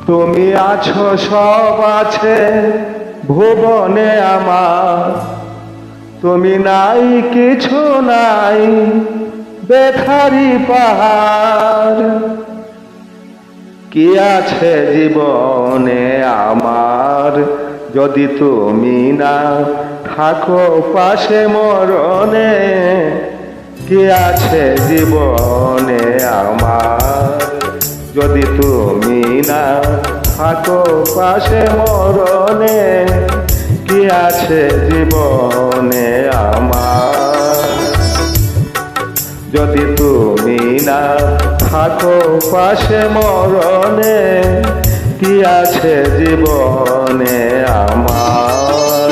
তুমি আছো, সব আছে ভুবনে আমার, তুমি নাই, কিছু নাই, বেথারি পাহাড়। কি আছে জীবনে আমার, যদি তুমি না থাকো পাশে মরণে? কি আছে জীবনে আমার, যদি তুমি না থাকো পাশে মরণে? কি আছে জীবনে আমার, যদি তুমি না থাকো পাশে মরণে? কি আছে জীবনে আমার।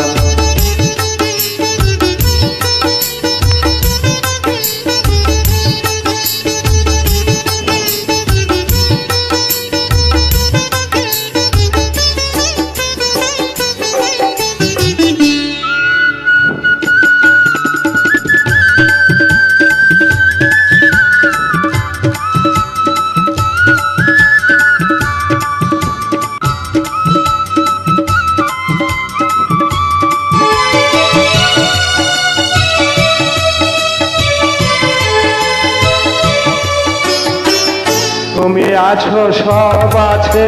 তুমি আছো, সব আছে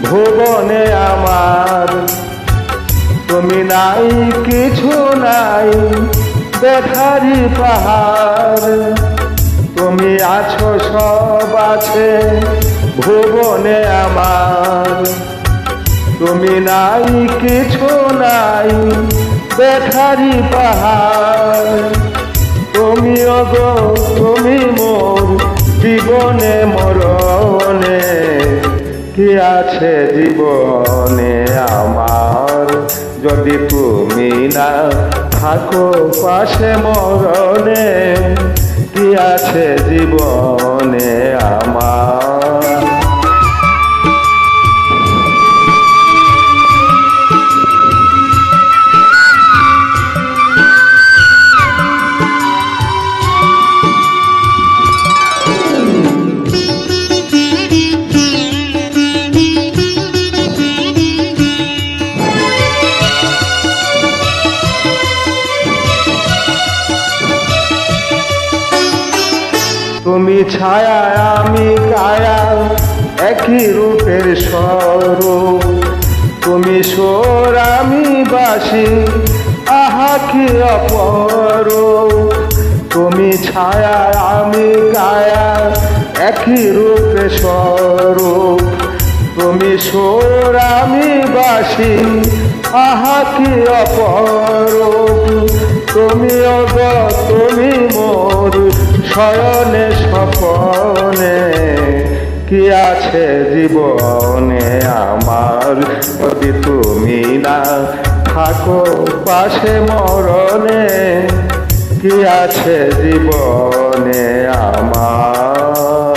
ভুবনে আমার, তুমি নাই, কিছু নাই, বেথারি পাহাড়। তুমি আছো, সব আছে ভুবনে আমার, তুমি নাই, কিছু নাই, বেথারি পাহাড়। তুমি ওগো, তুমি মোর জীবনে মরণে। কি আছে জীবনে আমার, যদি তুমি না থাকো পাশে মরণে? কি আছে জীবনে আমার। তুমি ছায়া, আমি কায়া, একই রূপের স্বরূপ। তুমি সুর, আমি বাঁশি, আহা কি অপরূপ। তুমি ছায়া, আমি কায়া, একই রূপের স্বরূপ। তুমি সুর, আমি বাঁশি, আহা কি অপরূপ। তুমি ওগো, তুমি মোর শয়নে স্বপনে। কি আছে জীবনে আমার, যদি তুমি না থাকো পাশে মরণে? কি আছে জীবনে আমার।